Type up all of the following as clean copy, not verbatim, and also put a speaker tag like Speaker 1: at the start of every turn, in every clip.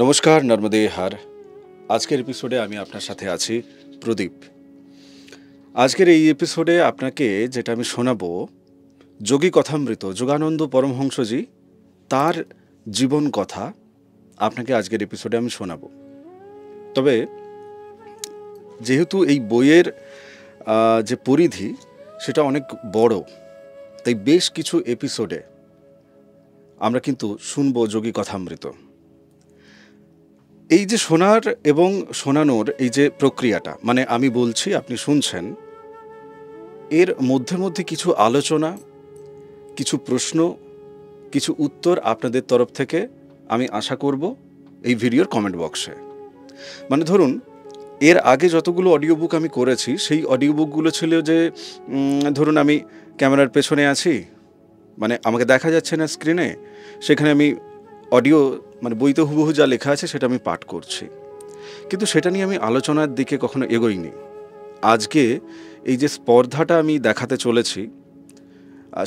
Speaker 1: নমস্কার, নর্মদে হার। আজকের এপিসোডে আমি আপনার সাথে আছি প্রদীপ। আজকের এই এপিসোডে আপনাকে যেটা আমি শোনাবো, যোগী কথামৃত যোগানন্দ পরমহংসজি তার জীবন কথা আপনাকে আজকের এপিসোডে আমি শোনাবো। তবে যেহেতু এই বইয়ের যে পরিধি সেটা অনেক বড়, তাই বেশ কিছু এপিসোডে আমরা কিন্তু শুনবো যোগী কথামৃত। এই যে শোনার এবং শোনানোর এই যে প্রক্রিয়াটা, মানে আমি বলছি আপনি শুনছেন, এর মধ্যে মধ্যে কিছু আলোচনা, কিছু প্রশ্ন, কিছু উত্তর আপনাদের তরফ থেকে আমি আশা করব এই ভিডিওর কমেন্ট বক্সে। মানে ধরুন, এর আগে যতগুলো অডিও বুক আমি করেছি সেই অডিও বুকগুলো ছিল যে ধরুন আমি ক্যামেরার পেছনে আছি, মানে আমাকে দেখা যাচ্ছে না স্ক্রিনে, সেখানে আমি অডিও মানে বইতে হুবহু যা লেখা আছে সেটা আমি পাঠ করছি, কিন্তু সেটা নিয়ে আমি আলোচনার দিকে কখনো এগোইনি। আজকে এই যে স্পর্ধাটা আমি দেখাতে চলেছি,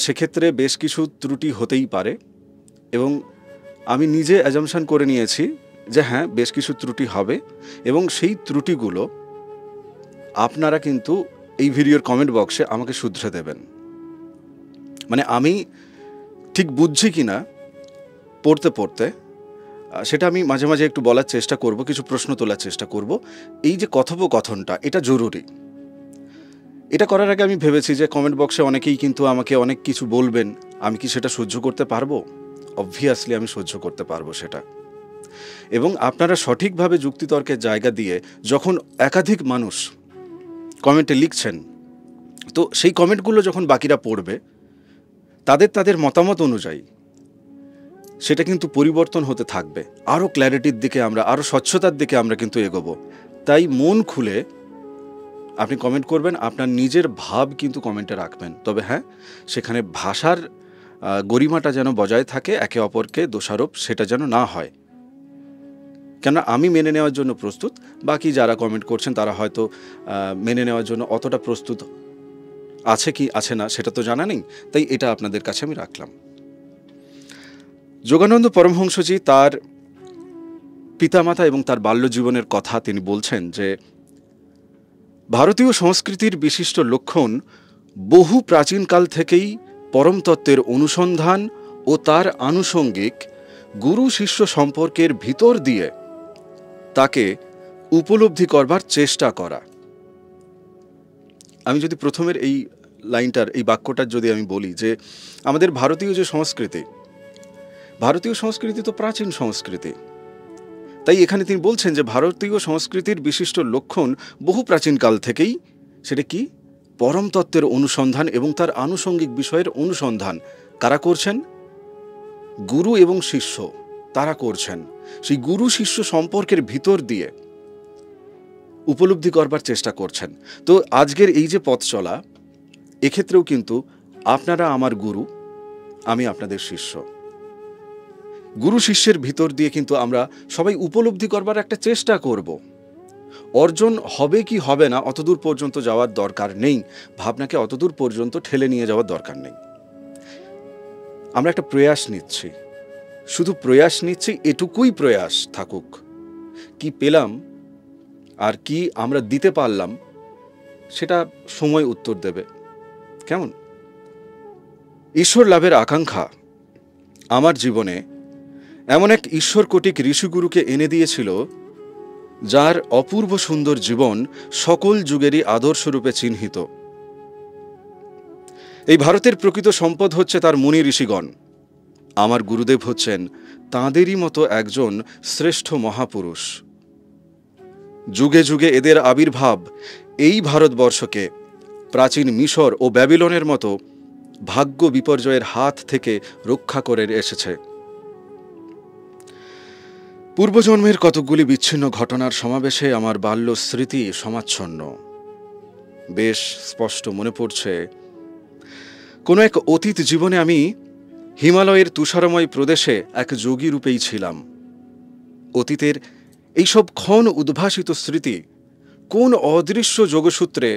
Speaker 1: সেক্ষেত্রে বেশ কিছু ত্রুটি হতেই পারে, এবং আমি নিজে অ্যাজাম্পশন করে নিয়েছি যে হ্যাঁ, বেশ কিছু ত্রুটি হবে, এবং সেই ত্রুটিগুলো আপনারা কিন্তু এই ভিডিওর কমেন্ট বক্সে আমাকে শুধরে দেবেন। মানে আমি ঠিক বুঝছি কি না পড়তে পড়তে, সেটা আমি মাঝে মাঝে একটু বলার চেষ্টা করব, কিছু প্রশ্ন তোলার চেষ্টা করব। এই যে কথোপকথনটা, এটা জরুরি। এটা করার আগে আমি ভেবেছি যে কমেন্ট বক্সে অনেকেই কিন্তু আমাকে অনেক কিছু বলবেন, আমি কি সেটা সহ্য করতে পারবো? অবভিয়াসলি আমি সহ্য করতে পারবো সেটা। এবং আপনারা সঠিকভাবে যুক্তিতর্কের জায়গা দিয়ে যখন একাধিক মানুষ কমেন্টে লিখছেন, তো সেই কমেন্টগুলো যখন বাকিরা পড়বে, তাদের মতামত অনুযায়ী সেটা কিন্তু পরিবর্তন হতে থাকবে। আরও ক্ল্যারিটির দিকে আমরা, আরও স্বচ্ছতার দিকে আমরা কিন্তু এগোবো। তাই মন খুলে আপনি কমেন্ট করবেন, আপনার নিজের ভাব কিন্তু কমেন্টে রাখবেন। তবে হ্যাঁ, সেখানে ভাষার গরিমাটা যেন বজায় থাকে, একে অপরকে দোষারোপ সেটা যেন না হয়। কেন আমি মেনে নেওয়ার জন্য প্রস্তুত, বাকি যারা কমেন্ট করছেন তারা হয়তো মেনে নেওয়ার জন্য অতটা প্রস্তুত আছে কি আছে না সেটা তো জানা নেই, তাই এটা আপনাদের কাছে আমি রাখলাম। যোগানন্দ পরমহংসজি তার পিতামাতা এবং তার বাল্যজীবনের কথা তিনি বলছেন যে ভারতীয় সংস্কৃতির বিশিষ্ট লক্ষণ বহু প্রাচীনকাল থেকেই পরমতত্ত্বের অনুসন্ধান ও তার আনুষঙ্গিক গুরু শিষ্য সম্পর্কের ভিতর দিয়ে তাকে উপলব্ধি করবার চেষ্টা করা। আমি যদি প্রথমের এই লাইনটার, এই বাক্যটার যদি আমি বলি যে আমাদের ভারতীয় যে সংস্কৃতি, ভারতীয় সংস্কৃতি তো প্রাচীন সংস্কৃতি, তাই এখানে তিনি বলছেন যে ভারতীয় সংস্কৃতির বিশিষ্ট লক্ষণ বহু প্রাচীনকাল থেকেই সেটা কি, পরমতত্ত্বের অনুসন্ধান এবং তার আনুষঙ্গিক বিষয়ের অনুসন্ধান কারা করছেন? গুরু এবং শিষ্য তারা করছেন। সেই গুরু শিষ্য সম্পর্কের ভিতর দিয়ে উপলব্ধি করবার চেষ্টা করছেন। তো আজকের এই যে পথ চলা, এক্ষেত্রেও কিন্তু আপনারা আমার গুরু, আমি আপনাদের শিষ্য। গুরু শিষ্যের ভিতর দিয়ে কিন্তু আমরা সবাই উপলব্ধি করবার একটা চেষ্টা করব। অর্জন হবে কি হবে না অতদূর পর্যন্ত যাওয়ার দরকার নেই, ভাবনাকে অতদূর পর্যন্ত ঠেলে নিয়ে যাওয়ার দরকার নেই। আমরা একটা প্রয়াস নিচ্ছি, শুধু প্রয়াস নিচ্ছি, এটুকুই প্রয়াস থাকুক। কি পেলাম আর কি আমরা দিতে পারলাম সেটা সময় উত্তর দেবে। কেমন? ঈশ্বর লাভের আকাঙ্ক্ষা আমার জীবনে এমন এক ঈশ্বর কোটিক ঋষিগুরুকে এনে দিয়েছিল, যার অপূর্ব সুন্দর জীবন সকল যুগেরই আদর্শরূপে চিহ্নিত। এই ভারতের প্রকৃত সম্পদ হচ্ছে তার মুনি ঋষিগণ। আমার গুরুদেব হচ্ছেন তাঁদেরই মতো একজন শ্রেষ্ঠ মহাপুরুষ। যুগে যুগে এদের আবির্ভাব এই ভারতবর্ষকে প্রাচীন মিশর ও ব্যাবিলনের মতো ভাগ্য বিপর্যয়ের হাত থেকে রক্ষা করে এসেছে। পূর্বজন্মের কতকগুলি বিচ্ছিন্ন ঘটনার সমাবেশে আমার বাল্য স্মৃতি সমাচ্ছন্ন। বেশ স্পষ্ট মনে পড়ছে, কোনো এক অতীত জীবনে আমি হিমালয়ের তুষারময় প্রদেশে এক যোগী রূপেই ছিলাম। অতীতের এইসব ক্ষণ উদ্ভাসিত স্মৃতি কোন অদৃশ্য যোগসূত্রে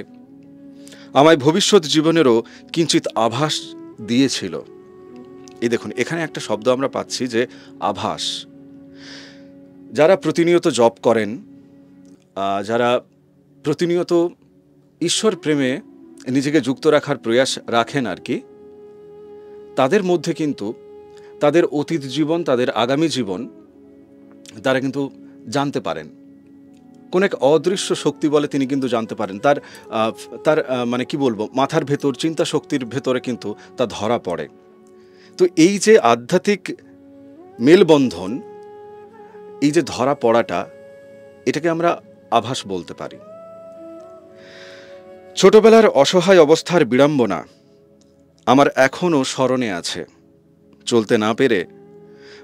Speaker 1: আমায় ভবিষ্যৎ জীবনেরও কিঞ্চিত আভাস দিয়েছিল। এই দেখুন, এখানে একটা শব্দ আমরা পাচ্ছি যে আভাস। যারা প্রতিনিয়ত জপ করেন, যারা প্রতিনিয়ত ঈশ্বর প্রেমে নিজেকে যুক্ত রাখার প্রয়াস রাখেন আর কি, তাদের মধ্যে কিন্তু তাদের অতীত জীবন, তাদের আগামী জীবন তারা কিন্তু জানতে পারেন। কোন এক অদৃশ্য শক্তি বলে তিনি কিন্তু জানতে পারেন। তার তার মানে কি বলবো, মাথার ভেতর, চিন্তা শক্তির ভেতরে কিন্তু তা ধরা পড়ে। তো এই যে আধ্যাত্মিক মেলবন্ধন, এই যে ধরা পড়াটা, এটাকে আমরা আভাস বলতে পারি। ছোটবেলার অসহায় অবস্থার বিড়ম্বনা আমার এখনও স্মরণে আছে। চলতে না পেরে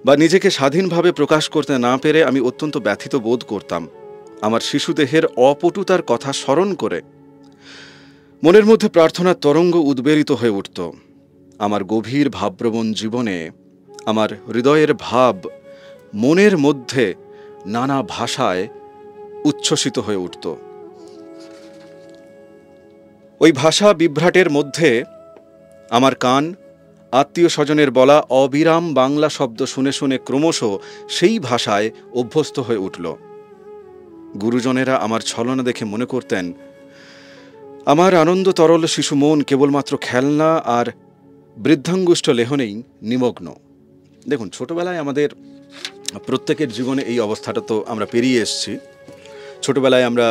Speaker 1: বা নিজেকে স্বাধীনভাবে প্রকাশ করতে না পেরে আমি অত্যন্ত ব্যথিত বোধ করতাম। আমার শিশুদেহের অপটুতার কথা স্মরণ করে মনের মধ্যে প্রার্থনার তরঙ্গ উদ্বেলিত হয়ে উঠত। আমার গভীর ভাবপ্রবণ জীবনে আমার হৃদয়ের ভাব মনের মধ্যে নানা ভাষায় উচ্ছ্বসিত হয়ে উঠত। ওই ভাষা বিভ্রাটের মধ্যে আমার কান আত্মীয় স্বজনের বলা অবিরাম বাংলা শব্দ শুনে শুনে ক্রমশ সেই ভাষায় অভ্যস্ত হয়ে উঠল। গুরুজনেরা আমার ছলনা দেখে মনে করতেন আমার আনন্দ তরল শিশু মন কেবলমাত্র খেলনা আর বৃদ্ধাঙ্গুষ্ঠ লেহনেই নিমগ্ন। দেখুন, ছোটবেলায় আমাদের প্রত্যেকের জীবনে এই অবস্থাটা তো আমরা পেরিয়ে এসেছি। ছোটবেলায় আমরা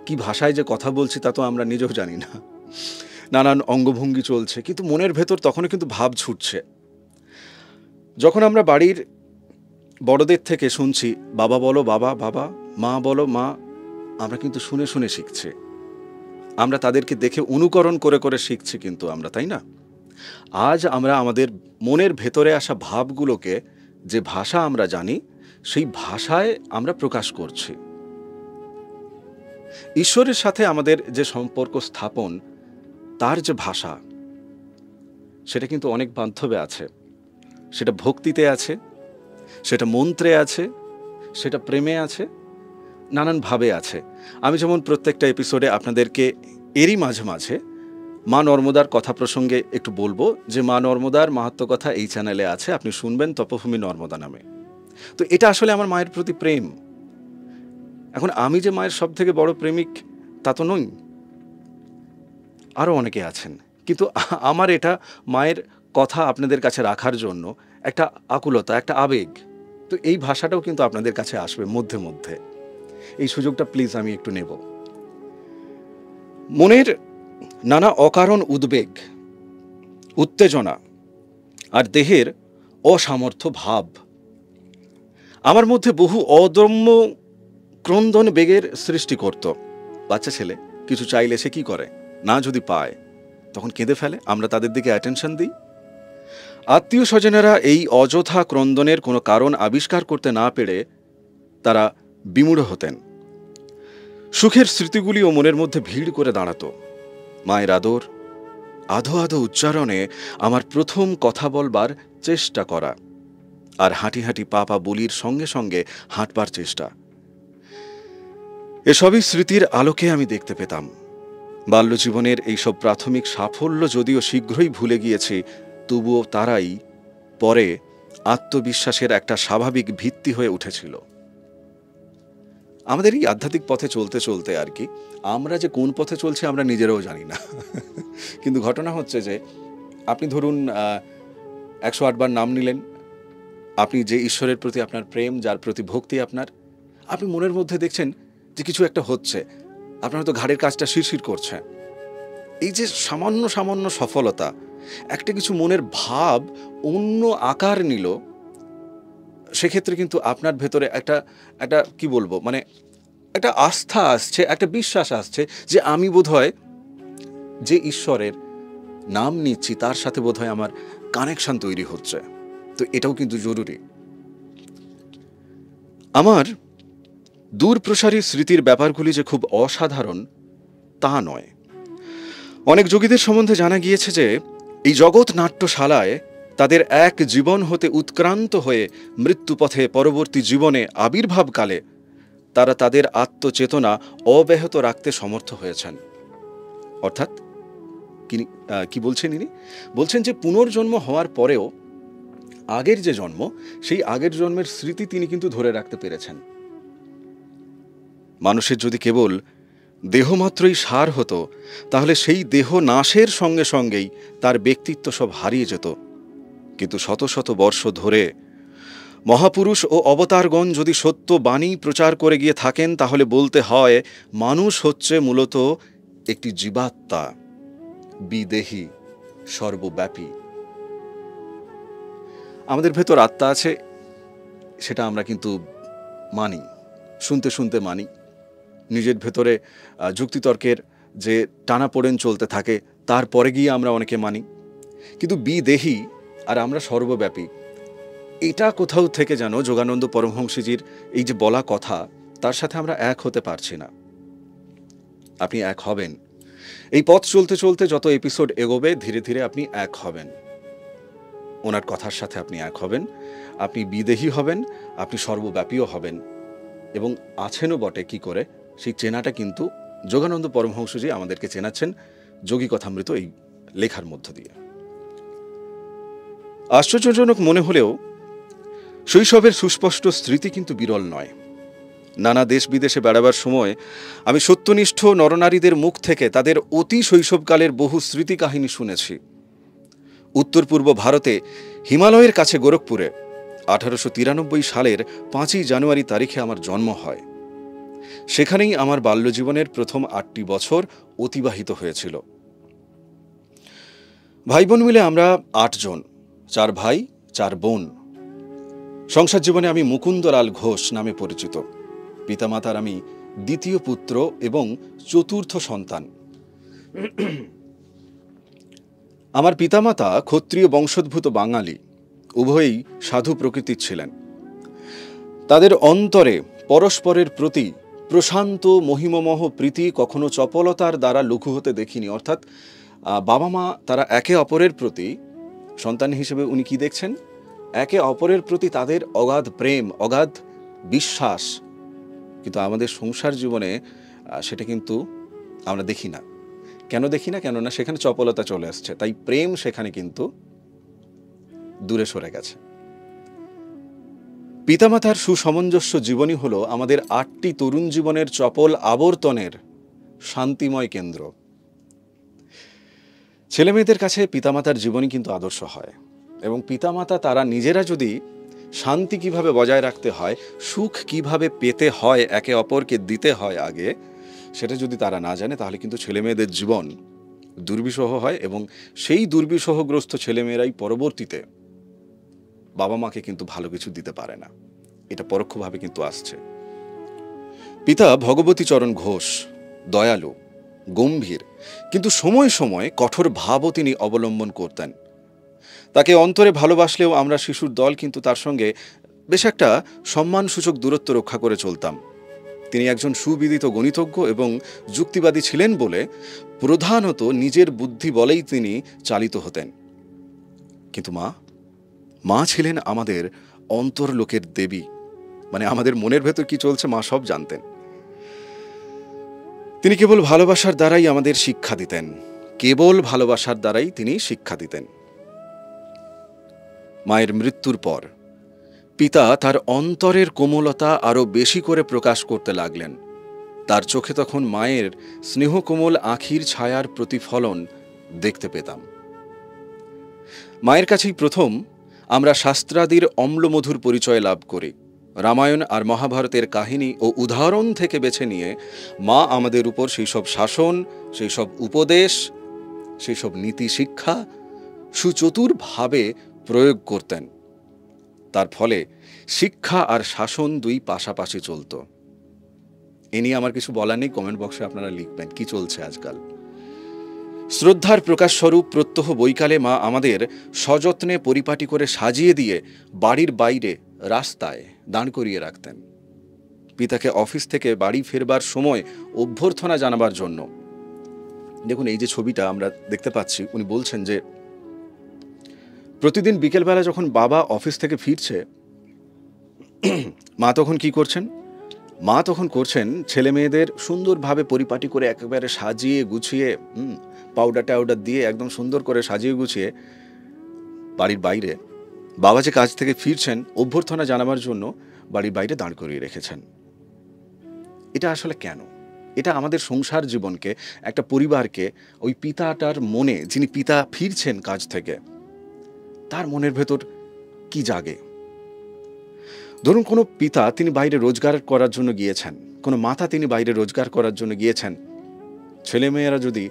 Speaker 1: কি ভাষায় যে কথা বলছি তা তো আমরা নিজেও জানি না, নানান অঙ্গভঙ্গি চলছে, কিন্তু মনের ভেতর তখনও কিন্তু ভাব ছুটছে। যখন আমরা বাড়ির বড়দের থেকে শুনছি বাবা বলো বাবা, বাবা, মা বলো মা, আমরা কিন্তু শুনে শুনে শিখছি। আমরা তাদেরকে দেখে অনুকরণ করে করে শিখছি কিন্তু আমরা, তাই না? আজ আমরা আমাদের মনের ভেতরে আসা ভাবগুলোকে, যে ভাষা আমরা জানি, সেই ভাষায় আমরা প্রকাশ করছি। ঈশ্বরের সাথে আমাদের যে সম্পর্ক স্থাপন, তার যে ভাষা, সেটা কিন্তু অনেক বান্ধবে আছে। সেটা ভক্তিতে আছে, সেটা মন্ত্রে আছে, সেটা প্রেমে আছে, নানানভাবে আছে। আমি যেমন প্রত্যেকটা এপিসোডে আপনাদেরকে এরই মাঝে মাঝে মা নর্মদার কথা প্রসঙ্গে একটু বলবো, যে মা নর্মদার মাহাত্ম্য কথা এই চ্যানেলে আছে, আপনি শুনবেন তপভূমি নর্মদা নামে। তো এটা আসলে আমার মায়ের প্রতি প্রেম। এখন আমি যে মায়ের সব থেকে বড় প্রেমিক তা তো নই, আরও অনেকে আছেন, কিন্তু আমার এটা মায়ের কথা আপনাদের কাছে রাখার জন্য একটা আকুলতা, একটা আবেগ। তো এই ভাষাটাও কিন্তু আপনাদের কাছে আসবে মধ্যে মধ্যে। এই সুযোগটা প্লিজ আমি একটু নেব। মনের নানা অকারণ উদ্বেগ, উত্তেজনা আর দেহের অসামর্থ্য ভাব আমার মধ্যে বহু অদম্য ক্রন্দন বেগের সৃষ্টি করত। বাচ্চা ছেলে কিছু চাইলে সে কি করে, না যদি পায় তখন কেঁদে ফেলে, আমরা তাদের দিকে অ্যাটেনশন দিই। আত্মীয় স্বজনেরা এই অযথা ক্রন্দনের কোনো কারণ আবিষ্কার করতে না পেরে তারা বিমূঢ় হতেন। সুখের স্মৃতিগুলিও মনের মধ্যে ভিড় করে দাঁড়াত। মায়ের আদর, আধো আধো উচ্চারণে আমার প্রথম কথা বলবার চেষ্টা করা, আর হাঁটি হাঁটি পা পা বলির সঙ্গে সঙ্গে হাঁটবার চেষ্টা, এসবই স্মৃতির আলোকে আমি দেখতে পেতাম। বাল্যজীবনের এইসব প্রাথমিক সাফল্য যদিও শীঘ্রই ভুলে গিয়েছি, তবুও তারাই পরে আত্মবিশ্বাসের একটা স্বাভাবিক ভিত্তি হয়ে উঠেছিল। আমাদের এই আধ্যাত্মিক পথে চলতে চলতে আর কি, আমরা যে কোন পথে চলছি আমরা নিজেরাও জানি না। কিন্তু ঘটনা হচ্ছে যে আপনি ধরুন 108 বার নাম নিলেন, আপনি যে ঈশ্বরের প্রতি আপনার প্রেম, যার প্রতি ভক্তি আপনার, আপনি মনের মধ্যে দেখছেন যে কিছু একটা হচ্ছে, আপনার হয়তো ঘাড়ের কাজটা শিরশির করছে। এই যে সামান্য সামান্য সফলতা, একটা কিছু মনের ভাব অন্য আকার নিল, সেক্ষেত্রে কিন্তু আপনার ভেতরে একটা একটা কি বলবো, মানে একটা আস্থা আসছে, একটা বিশ্বাস আসছে যে আমি বোধহয় যে ঈশ্বরের নাম নিচ্ছি তার সাথে বোধহয় আমার কানেকশন তৈরি হচ্ছে। তো এটাও কিন্তু জরুরি। আমার দূরপ্রসারী স্মৃতির ব্যাপারগুলি যে খুব অসাধারণ তা নয়। অনেক যোগীদের সম্বন্ধে জানা গিয়েছে যে এই জগৎ নাট্যশালায় তাদের এক জীবন হতে উৎক্রান্ত হয়ে মৃত্যুপথে পরবর্তী জীবনে আবির্ভাবকালে তারা তাদের আত্মচেতনা অব্যাহত রাখতে সমর্থ হয়েছেন। অর্থাৎ কি বলছেন ইনি? বলছেন যে পুনর্জন্ম হওয়ার পরেও আগের যে জন্ম, সেই আগের জন্মের স্মৃতি তিনি কিন্তু ধরে রাখতে পেরেছেন। মানুষের যদি কেবল দেহমাত্রই সার হতো, তাহলে সেই দেহ নাশের সঙ্গে সঙ্গেই তার ব্যক্তিত্ব সব হারিয়ে যেত। কিন্তু শত শত বর্ষ ধরে মহাপুরুষ ও অবতারগণ যদি সত্য বাণী প্রচার করে গিয়ে থাকেন, তাহলে বলতে হয় মানুষ হচ্ছে মূলত একটি জীবাত্মা, বিদেহী, সর্বব্যাপী। আমাদের ভেতর আত্মা আছে, সেটা আমরা কিন্তু মানি, শুনতে শুনতে মানি। নিজের ভেতরে যুক্তিতর্কের যে টানাপোড়েন চলতে থাকে, তারপরে গিয়ে আমরা অনেকে মানি। কিন্তু বিদেহী আর আমরা সর্বব্যাপী, এটা কোথাও থেকে যেন যোগানন্দ পরমহংসজির এই যে বলা কথা, তার সাথে আমরা এক হতে পারছি না। আপনি এক হবেন। এই পথ চলতে চলতে যত এপিসোড এগোবে, ধীরে ধীরে আপনি এক হবেন। ওনার কথার সাথে আপনি এক হবেন, আপনি বিদেহী হবেন, আপনি সর্বব্যাপীও হবেন। এবং আছেনও বটে কি করে, সেই চেনাটা কিন্তু যোগানন্দ পরমহংসজি আমাদেরকে চেনাচ্ছেন যোগী কথামৃত এই লেখার মধ্য দিয়ে। আশ্চর্যজনক মনে হলেও শৈশবের সুস্পষ্ট স্মৃতি কিন্তু বিরল নয়। নানা দেশ বিদেশে বেড়াবার সময় আমি সত্যনিষ্ঠ নরনারীদের মুখ থেকে তাদের অতি শৈশবকালের বহু স্মৃতি কাহিনী শুনেছি। উত্তর পূর্ব ভারতে হিমালয়ের কাছে গোরখপুরে 1893 সালের 5ই জানুয়ারি তারিখে আমার জন্ম হয়। সেখানেই আমার বাল্যজীবনের প্রথম 8টি বছর অতিবাহিত হয়েছিল। ভাই বোন মিলে আমরা 8 জন, 4 ভাই 4 বোন। সংসার জীবনে আমি মুকুন্দলাল ঘোষ নামে পরিচিত। পিতামাতার আমি দ্বিতীয় পুত্র এবং চতুর্থ সন্তান। আমার পিতামাতা ক্ষত্রিয় বংশোদ্ভূত বাঙালি, উভয়ই সাধু প্রকৃতির ছিলেন। তাদের অন্তরে পরস্পরের প্রতি প্রশান্ত মহিমমহ প্রীতি কখনো চপলতার দ্বারা লঘু হতে দেখিনি। অর্থাৎ বাবা মা তারা একে অপরের প্রতি, সন্তান হিসেবে উনি কি দেখছেন, একে অপরের প্রতি তাদের অগাধ প্রেম, অগাধ বিশ্বাস। কিন্তু আমাদের সংসার জীবনে সেটা কিন্তু আমরা দেখি না। কেন দেখি না? কেননা সেখানে চপলতা চলে আসছে, তাই প্রেম সেখানে কিন্তু দূরে সরে গেছে। পিতামাতার সুসমঞ্জস্য জীবনই হলো আমাদের 8টি তরুণ জীবনের চপল আবর্তনের শান্তিময় কেন্দ্র। ছেলেমেয়েদের কাছে পিতামাতার জীবনই কিন্তু আদর্শ হয়, এবং পিতামাতা তারা নিজেরা যদি শান্তি কিভাবে বজায় রাখতে হয়, সুখ কিভাবে পেতে হয়, একে অপরকে দিতে হয় আগে, সেটা যদি তারা না জানে, তাহলে কিন্তু ছেলেমেয়েদের জীবন দুর্বিষহ হয়, এবং সেই দুর্বিষহগ্রস্ত ছেলেমেয়েরাই পরবর্তীতে বাবা মাকে কিন্তু ভালো কিছু দিতে পারে না। এটা পরোক্ষভাবে কিন্তু আসছে। পিতা ভগবতীচরণ ঘোষ দয়ালু, গম্ভীর, কিন্তু সময় সময় কঠোর ভাবও তিনি অবলম্বন করতেন। তাকে অন্তরে ভালোবাসলেও আমরা শিশুর দল কিন্তু তার সঙ্গে বেশ একটা সম্মানসূচক দূরত্ব রক্ষা করে চলতাম। তিনি একজন সুবিদিত গণিতজ্ঞ এবং যুক্তিবাদী ছিলেন বলে প্রধানত নিজের বুদ্ধি বলেই তিনি চালিত হতেন। কিন্তু মা ছিলেন আমাদের অন্তর্লোকের দেবী, মানে আমাদের মনের ভেতর কি চলছে মা সব জানতেন। তিনি কেবল ভালোবাসার দ্বারাই আমাদের শিক্ষা দিতেন, কেবল ভালোবাসার দ্বারাই তিনি শিক্ষা দিতেন। মায়ের মৃত্যুর পর পিতা তার অন্তরের কোমলতা আরো বেশি করে প্রকাশ করতে লাগলেন। তার চোখে তখন মায়ের স্নেহকোমল আঁখির ছায়ার প্রতিফলন দেখতে পেতাম। মায়ের কাছেই প্রথম আমরা শাস্ত্রাদির অম্লমধুর পরিচয় লাভ করি। রামায়ণ আর মহাভারতের কাহিনী ও উদাহরণ থেকে বেছে নিয়ে মা আমাদের উপর সেই সব শাসন, সেই সব উপদেশ, সেই সব নীতি শিক্ষা সুচতুরভাবে প্রয়োগ করতেন। তার ফলে শিক্ষা আর শাসন দুই পাশাপাশি চলত। এ নিয়ে আমার কিছু বলার নেই, কমেন্ট বক্সে আপনারা লিখবেন কি চলছে আজকাল। শ্রদ্ধার প্রকাশস্বরূপ প্রত্যহ বৈকালে মা আমাদের সযত্নে পরিপাটি করে সাজিয়ে দিয়ে বাড়ির বাইরে রাস্তায় দাঁড় করিয়ে রাখতেন। পিতাকে অফিস থেকে বাড়ি ফেরবার সময় অভ্যর্থনা জানাবার জন্য। দেখুন এই যে ছবিটা আমরা দেখতে পাচ্ছি, উনি বলছেন যে প্রতিদিন বিকেলবেলা যখন বাবা অফিস থেকে ফিরছে, মা তখন কি করছেন? মা তখন করছেন ছেলে মেয়েদের সুন্দরভাবে পরিপাটি করে একেবারে সাজিয়ে গুছিয়ে, পাউডার টাউডার দিয়ে একদম সুন্দর করে সাজিয়ে গুছিয়ে বাড়ির বাইরে বাবা যে কাজ থেকে ফিরছেন অভ্যর্থনা জানাবার জন্য বাড়ির বাইরে দাঁড় করিয়ে রেখেছেন। এটা আসলে কেন? এটা আমাদের সংসার জীবনকে, একটা পরিবারকে, ওই পিতাটার মনে, যিনি পিতা ফিরছেন কাজ থেকে, তার মনের ভেতর কি জাগে? ধরুন কোনো পিতা তিনি বাইরে রোজগার করার জন্য গিয়েছেন, কোনো মাতা তিনি বাইরে রোজগার করার জন্য গিয়েছেন, ছেলেমেয়েরা যদি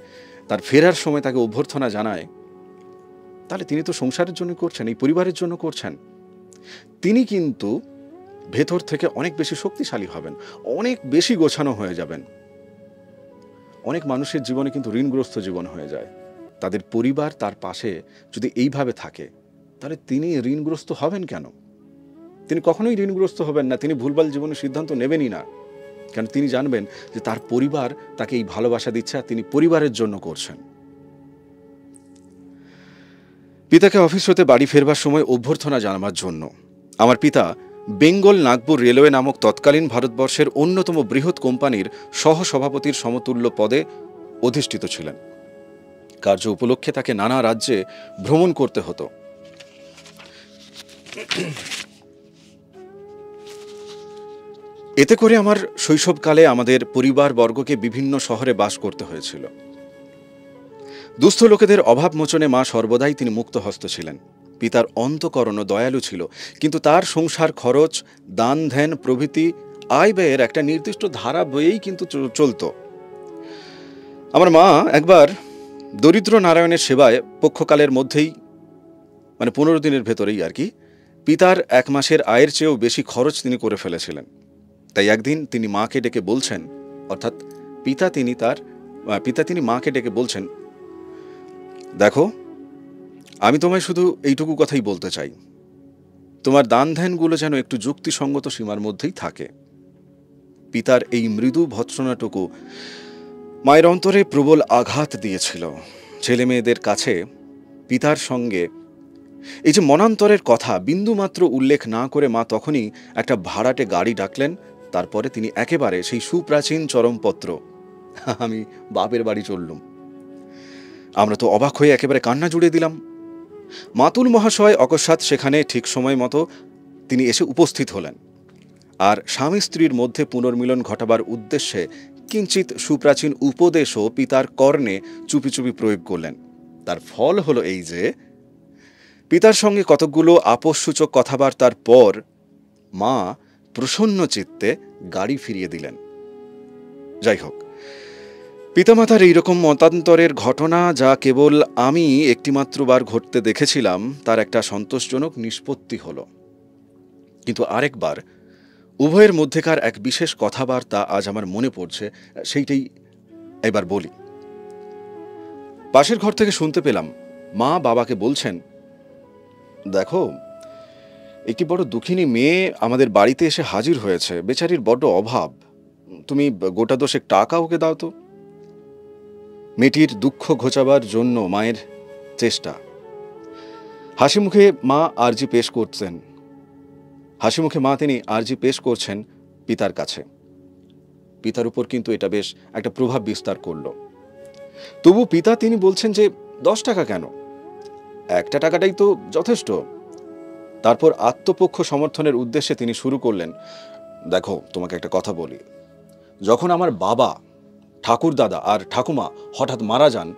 Speaker 1: তার ফেরার সময় তাকে অভ্যর্থনা জানায়, তাহলে তিনি তো সংসারের জন্য করছেন, এই পরিবারের জন্য করছেন। তিনি কিন্তু ভেতর থেকে অনেক বেশি শক্তিশালী হবেন, অনেক বেশি গোছানো হয়ে যাবেন। অনেক মানুষের জীবনে কিন্তু ঋণগ্রস্ত জীবন হয়ে যায়। তাদের পরিবার তার পাশে যদি এইভাবে থাকে, তাহলে তিনি ঋণগ্রস্ত হবেন কেন? তিনি কখনোই ঋণগ্রস্ত হবেন না, তিনি ভুলভাল জীবনের সিদ্ধান্ত নেবেনই না। কারণ তিনি জানবেন যে তার পরিবার তাকে এই ভালোবাসা দিচ্ছে আর তিনি পরিবারের জন্য করছেন। পিতাকে অফিস হতে বাড়ি ফেরবার সময় অভ্যর্থনা জানাবার জন্য আমার পিতা বেঙ্গল নাগপুর রেলওয়ে নামক তৎকালীন ভারতবর্ষের অন্যতম বৃহৎ কোম্পানির সহসভাপতির সমতুল্য পদে অধিষ্ঠিত ছিলেন। কার্য উপলক্ষে তাকে নানা রাজ্যে ভ্রমণ করতে হতো। এতে করে আমার শৈশবকালে আমাদের পরিবারবর্গকে বিভিন্ন শহরে বাস করতে হয়েছিল। দুস্থ লোকেদের অভাব মোচনে মা সর্বদাই তিনি মুক্তহস্ত ছিলেন। পিতার অন্তঃকরণ দয়ালু ছিল, কিন্তু তার সংসার খরচ, দান ধ্যান প্রভৃতি আয় ব্যয়ের একটা নির্দিষ্ট ধারা বয়েই কিন্তু চলত। আমার মা একবার দরিদ্র নারায়ণের সেবায় পক্ষকালের মধ্যেই, মানে 15 দিনের ভেতরেই আর কি, পিতার 1 মাসের আয়ের চেয়েও বেশি খরচ তিনি করে ফেলেছিলেন। তাই একদিন তিনি মাকে ডেকে বলছেন, অর্থাৎ পিতা তিনি মাকে ডেকে বলছেন, দেখো, আমি তোমায় শুধু এইটুকু কথাই বলতে চাই, তোমার দান ধ্যানগুলো যেন একটু যুক্তিসঙ্গত সীমার মধ্যেই থাকে। পিতার এই মৃদু ভৎসনাটুকু মায়ের অন্তরে প্রবল আঘাত দিয়েছিল। ছেলে মেয়েদের কাছে পিতার সঙ্গে এই যে মনান্তরের কথা বিন্দুমাত্র উল্লেখ না করে মা তখনই একটা ভাড়াটে গাড়ি ডাকলেন। তারপরে তিনি একেবারে সেই সুপ্রাচীন চরমপত্র, আমি বাপের বাড়ি চললুম। আমরা তো অবাক হয়ে একেবারে কান্না জুড়ে দিলাম। মাতুল মহাশয় অকস্মাৎ সেখানে ঠিক সময় মতো তিনি এসে উপস্থিত হলেন, আর স্বামী স্ত্রীর মধ্যে পুনর্মিলন ঘটাবার উদ্দেশ্যে কিঞ্চিত সুপ্রাচীন উপদেশও পিতার কর্ণে চুপি চুপি প্রয়োগ করলেন। তার ফল হলো এই যে, পিতার সঙ্গে কতকগুলো আপোষসূচক কথাবার্তার পর মা প্রসন্ন চিত্তে গাড়ি ফিরিয়ে দিলেন। যাই হোক, পিতামাতার এইরকম মতান্তরের ঘটনা যা কেবল আমি একটিমাত্রবার ঘটতে দেখেছিলাম, তার একটা সন্তোষজনক নিষ্পত্তি হল। কিন্তু আরেকবার উভয়ের মধ্যেকার এক বিশেষ কথাবার্তা আজ আমার মনে পড়ছে, সেইটাই এবার বলি। পাশের ঘর থেকে শুনতে পেলাম মা বাবাকে বলছেন, দেখো, একটি বড় দুঃখিনী মেয়ে আমাদের বাড়িতে এসে হাজির হয়েছে, বেচারির বড্ড অভাব, তুমি গোটা 10 টাকা ওকে দাও তো। মেয়েটির দুঃখ ঘোচাবার জন্য মায়ের চেষ্টা। হাসি মুখে মা আর্জি পেশ করছেন পিতার কাছে। পিতার উপর কিন্তু এটা বেশ একটা প্রভাব বিস্তার করল। তবু পিতা তিনি বলছেন যে 10 টাকা কেন, 1 টাকাটাই তো যথেষ্ট। তারপর আত্মপক্ষ সমর্থনের উদ্দেশ্যে তিনি শুরু করলেন, দেখো, তোমাকে একটা কথা বলি, যখন আমার বাবা, ঠাকুরদাদা আর ঠাকুমা হঠাৎ মারা যান,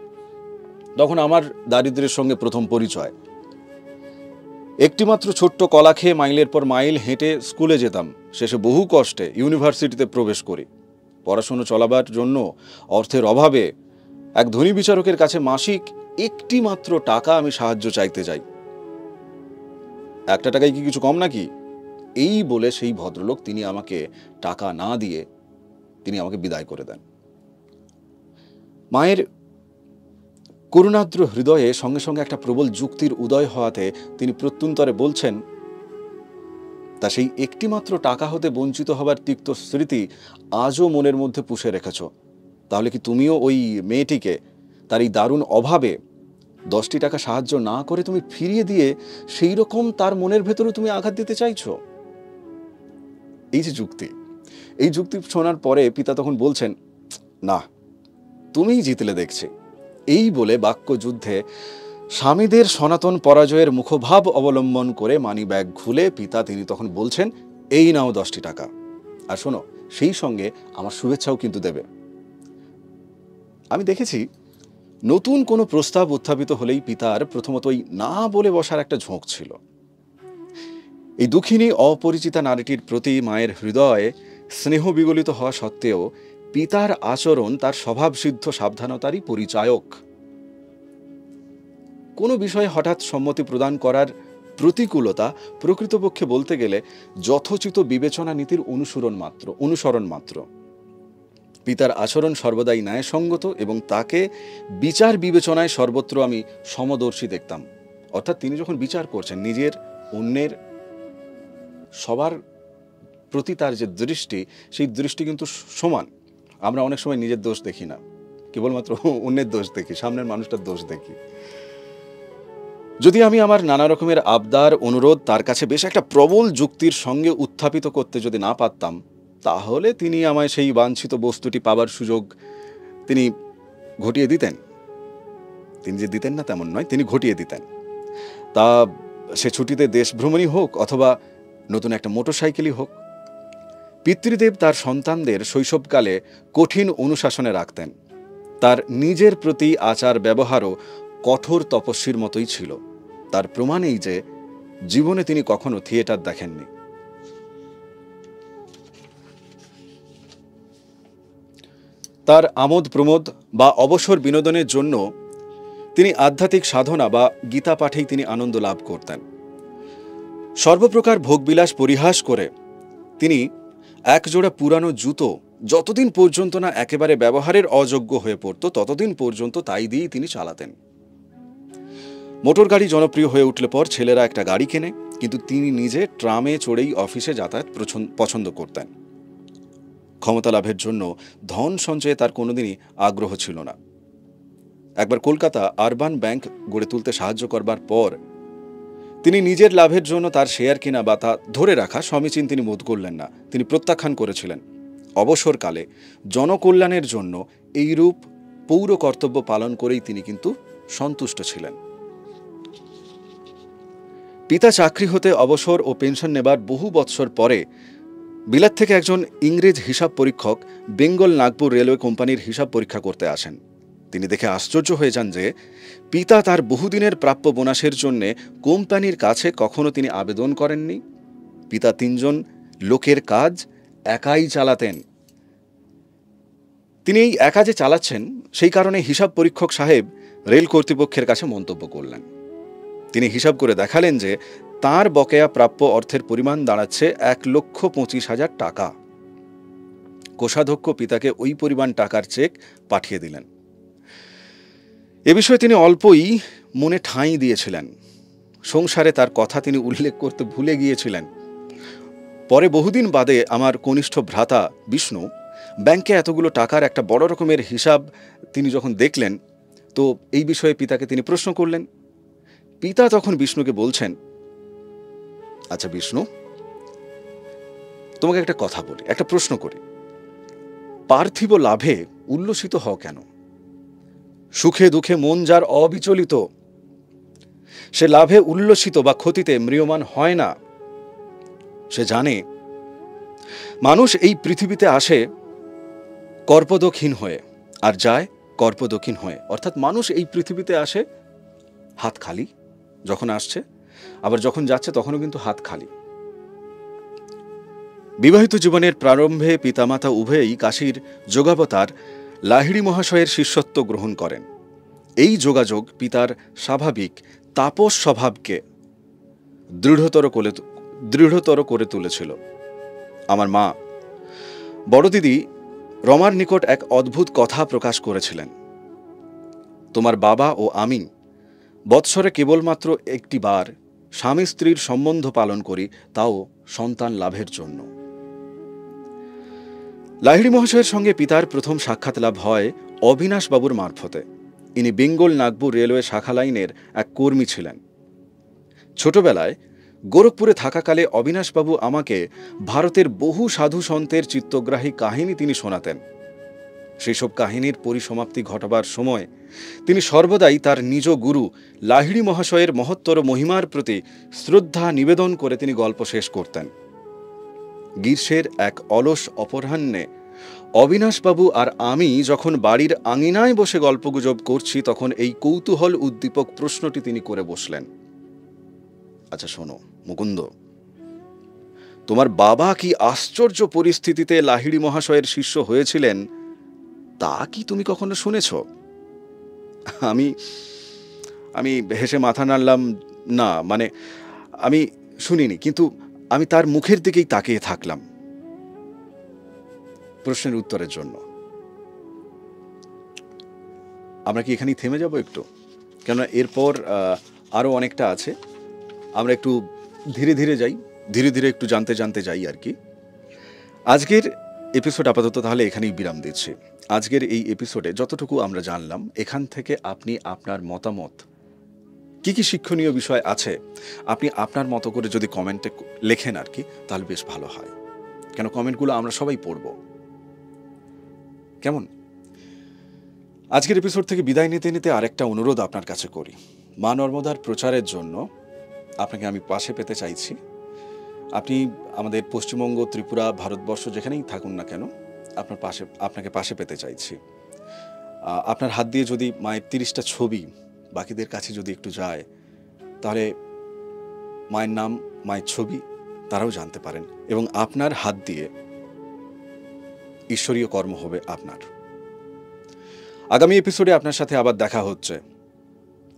Speaker 1: তখন আমার দারিদ্র্যের সঙ্গে প্রথম পরিচয়। একটিমাত্র ছোট্ট কলা খেয়ে মাইলের পর মাইল হেঁটে স্কুলে যেতাম, শেষে বহু কষ্টে ইউনিভার্সিটিতে প্রবেশ করি। পড়াশুনো চলাবার জন্য অর্থের অভাবে এক ধনী বিচারকের কাছে মাসিক একটিমাত্র টাকা আমি সাহায্য চাইতে যাই। 1 টাকায় কি কিছু কম নাকি? এই বলে সেই ভদ্রলোক তিনি আমাকে টাকা না দিয়ে তিনি আমাকে বিদায় করে দেন। মায়ের করুণাদ্র হৃদয়ে সঙ্গে সঙ্গে একটা প্রবল যুক্তির উদয় হওয়াতে তিনি প্রত্যুত্তরে বলছেন, তা সেই একটিমাত্র টাকা হতে বঞ্চিত হবার তিক্ত স্মৃতি আজও মনের মধ্যে পুষে রেখেছ। তাহলে কি তুমিও ওই মেয়েটিকে তার এই দারুণ অভাবে 10টি টাকা সাহায্য না করে তুমি ফিরিয়ে দিয়ে সেই রকম তার মনের ভেতরে তুমি আঘাত দিতে চাইছো? এই যে যুক্তি, এই যুক্তি শোনার পরে পিতা তখন বলছেন, না, তুমিই জিতলে দেখছি। এই বলে বাক্য যুদ্ধে স্বামীদের সনাতন পরাজয়ের মুখভাব অবলম্বন করে মানি ব্যাগ খুলে পিতা তিনি তখন বলছেন, এই নাও 10টি টাকা, আর শোনো সেই সঙ্গে আমার শুভেচ্ছাও কিন্তু দেবে। আমি দেখেছি নতুন কোনো প্রস্তাব উত্থাপিত হলেই পিতার প্রথমতই না বলে বসার একটা ঝোঁক ছিল। এই দুঃখিনী অপরিচিতা নারীটির প্রতি মায়ের হৃদয়ে স্নেহ বিগলিত হওয়া সত্ত্বেও পিতার আচরণ তার স্বভাবসিদ্ধ সাবধানতারই পরিচায়ক। কোনো বিষয়ে হঠাৎ সম্মতি প্রদান করার প্রতিকূলতা প্রকৃতপক্ষে বলতে গেলে যথোচিত বিবেচনা নীতির অনুসরণ মাত্র। পিতার আচরণ সর্বদাই ন্যায়সঙ্গত এবং তাকে বিচার বিবেচনায় সর্বত্র আমি সমদর্শী দেখতাম। অর্থাৎ তিনি যখন বিচার করছেন নিজের, অন্যের, সবার প্রতি তার যে দৃষ্টি, সেই দৃষ্টি কিন্তু সমান। আমরা অনেক সময় নিজের দোষ দেখি না, কেবলমাত্র অন্যের দোষ দেখি, সামনের মানুষটার দোষ দেখি। যদি আমি আমার নানা রকমের আবদার, অনুরোধ তার কাছে বেশ একটা প্রবল যুক্তির সঙ্গে উত্থাপিত করতে যদি না পারতাম, তাহলে তিনি আমায় সেই বাঞ্ছিত বস্তুটি পাবার সুযোগ তিনি ঘটিয়ে দিতেন। তিনি যে দিতেন না তেমন নয়, তিনি ঘটিয়ে দিতেন। তা সে ছুটিতে দেশ ভ্রমণই হোক অথবা নতুন একটা মোটরসাইকেলই হোক। পিতৃদেব তার সন্তানদের শৈশবকালে কঠিন অনুশাসনে রাখতেন। তার নিজের প্রতি আচার ব্যবহারও কঠোর তপস্বীর মতোই ছিল। তার প্রমাণ এই যে জীবনে তিনি কখনো থিয়েটার দেখেননি। তার আমোদ প্রমোদ বা অবসর বিনোদনের জন্য তিনি আধ্যাত্মিক সাধনা বা গীতা পাঠেই তিনি আনন্দ লাভ করতেন। সর্বপ্রকার ভোগবিলাস পরিহাস করে তিনি একজোড়া পুরানো জুতো যতদিন পর্যন্ত না একেবারে ব্যবহারের অযোগ্য হয়ে পড়ত, ততদিন পর্যন্ত তাই দিয়েই তিনি চালাতেন। মোটর গাড়ি জনপ্রিয় হয়ে উঠলে পর ছেলেরা একটা গাড়ি কেনে, কিন্তু তিনি নিজে ট্রামে চড়েই অফিসে যাতায়াত পছন্দ করতেন। ক্ষমতা লাভের জন্য ধন সঞ্চয়ে তার কোনোদিনই আগ্রহ ছিল না। একবার কলকাতা আরবান ব্যাংক গড়ে তুলতে সাহায্য করবার পর তিনি নিজের লাভের জন্য তার শেয়ার কিনা বা তা ধরে রাখা সমীচীন তিনি বোধ করলেন না। তিনি প্রত্যাখ্যান করেছিলেন। অবসরকালে জনকল্যাণের জন্য এইরূপ পৌর কর্তব্য পালন করেই তিনি কিন্তু সন্তুষ্ট ছিলেন। পিতা চাকরি হতে অবসর ও পেনশন নেবার বহু বৎসর পরে বিলাত থেকে একজন ইংরেজ হিসাব পরীক্ষক বেঙ্গল নাগপুর রেলওয়ে কোম্পানির হিসাব পরীক্ষা করতে আসেন। তিনি দেখে আশ্চর্য হয়ে যান যে পিতা তার বহুদিনের প্রাপ্য বোনাসের জন্য কোম্পানির কাছে কখনো তিনি আবেদন করেননি। পিতা 3 জন লোকের কাজ একাই চালাতেন। তিনি এই একা যে চালাচ্ছেন, সেই কারণে হিসাব পরীক্ষক সাহেব রেল কর্তৃপক্ষের কাছে মন্তব্য করলেন। তিনি হিসাব করে দেখালেন যে তাঁর বকেয়া প্রাপ্য অর্থের পরিমাণ দাঁড়াচ্ছে 1,25,000 টাকা। কোষাধ্যক্ষ পিতাকে ওই পরিমাণ টাকার চেক পাঠিয়ে দিলেন। এ বিষয়ে তিনি অল্পই মনে ঠাঁই দিয়েছিলেন। সংসারে তার কথা তিনি উল্লেখ করতে ভুলে গিয়েছিলেন। পরে বহুদিন বাদে আমার কনিষ্ঠ ভ্রাতা বিষ্ণু ব্যাংকে এতগুলো টাকার একটা বড় রকমের হিসাব তিনি যখন দেখলেন, তো এই বিষয়ে পিতাকে তিনি প্রশ্ন করলেন। পিতা তখন বিষ্ণুকে বলছেন, আচ্ছা বিষ্ণু, তোমাকে একটা কথা বলি, একটা প্রশ্ন করি। পার্থিব লাভে উল্লসিত হও কেন? সুখে দুঃখে মন যার অবিচলিত, সে লাভে উল্লসিত বা ক্ষতিতে ম্রিয়মান হয় না। সে জানে মানুষ এই পৃথিবীতে আসে কর্পদক্ষিণ হয়ে আর যায় কর্পদক্ষিণ হয়ে। অর্থাৎ মানুষ এই পৃথিবীতে আসে হাত খালি, যখন আসছে, আবার যখন যাচ্ছে তখনও কিন্তু হাত খালি। বিবাহিত জীবনের প্রারম্ভে পিতামাতা উভয়েই কাশীর যোগাবতার লাহিড়ী মহাশয়ের শিষ্যত্ব গ্রহণ করেন। এই যোগাযোগ পিতার স্বাভাবিক তাপস স্বভাবকে দৃঢ়তর করে তুলেছিল। আমার মা বড় দিদি রমার নিকট এক অদ্ভুত কথা প্রকাশ করেছিলেন। তোমার বাবা ও আমি বৎসরে কেবলমাত্র একটি বার স্বামী স্ত্রীর সম্বন্ধ পালন করি, তাও সন্তান লাভের জন্য। লাহিড়ী মহাশয়ের সঙ্গে পিতার প্রথম সাক্ষাৎ লাভ হয় অবিনাশবাবুর মারফতে। ইনি বেঙ্গল নাগপুর রেলওয়ে শাখা লাইনের এক কর্মী ছিলেন। ছোটবেলায় গোরখপুরে থাকাকালে অবিনাশবাবু আমাকে ভারতের বহু সাধু সন্তের চিত্তগ্রাহী কাহিনী তিনি শোনাতেন। সেই সব কাহিনীর পরিসমাপ্তি ঘটাবার সময় তিনি সর্বদাই তার নিজ গুরু লাহিড়ী মহাশয়ের মহত্তর মহিমার প্রতি শ্রদ্ধা নিবেদন করে তিনি গল্প শেষ করতেন। গ্রীষ্মের এক অলস অপরাহ্নে অবিনাশবাবু আর আমি যখন বাড়ির আঙিনায় বসে গল্পগুজব করছি, তখন এই কৌতূহল উদ্দীপক প্রশ্নটি তিনি করে বসলেন। আচ্ছা শোনো মুকুন্দ, তোমার বাবা কি আশ্চর্য পরিস্থিতিতে লাহিড়ী মহাশয়ের শিষ্য হয়েছিলেন তা কি তুমি কখনো শুনেছ? আমি আমি হেসে মাথা নাড়লাম। না, মানে আমি শুনিনি, কিন্তু আমি তার মুখের দিকেই তাকিয়ে থাকলাম প্রশ্নের উত্তরের জন্য। আমরা কি এখানেই থেমে যাব একটু? কেননা এরপর আরও অনেকটা আছে। আমরা একটু ধীরে ধীরে যাই, ধীরে ধীরে একটু জানতে জানতে যাই আর কি। আজকের এপিসোড আপাতত তাহলে এখানেই বিরাম দিচ্ছি। আজকের এই এপিসোডে যতটুকু আমরা জানলাম, এখান থেকে আপনি আপনার মতামত, কি কি শিক্ষণীয় বিষয় আছে, আপনি আপনার মতো করে যদি কমেন্টে লেখেন আর কি, তাহলে বেশ ভালো হয়। কেন কমেন্টগুলো আমরা সবাই পড়ব। কেমন? আজকের এপিসোড থেকে বিদায় নিতে নিতে আরেকটা অনুরোধ আপনার কাছে করি। মা নর্মদার প্রচারের জন্য আপনাকে আমি পাশে পেতে চাইছি। আপনি আমাদের পশ্চিমবঙ্গ, ত্রিপুরা, ভারতবর্ষ যেখানেই থাকুন না কেন, আপনাকে পাশে পেতে চাইছি। আপনার হাত দিয়ে যদি মায়ের 30টা ছবি বাকিদের কাছে যদি একটু যায়, তাহলে মায়ের নাম, মায়ের ছবি তারাও জানতে পারেন, এবং আপনার হাত দিয়ে ঈশ্বরীয় কর্ম হবে আপনার। আগামী এপিসোডে আপনার সাথে আবার দেখা হচ্ছে।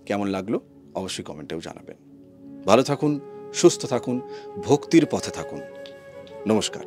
Speaker 1: কেমন লাগলো অবশ্যই কমেন্টেও জানাবেন। ভালো থাকুন, সুস্থ থাকুন, ভক্তির পথে থাকুন। নমস্কার।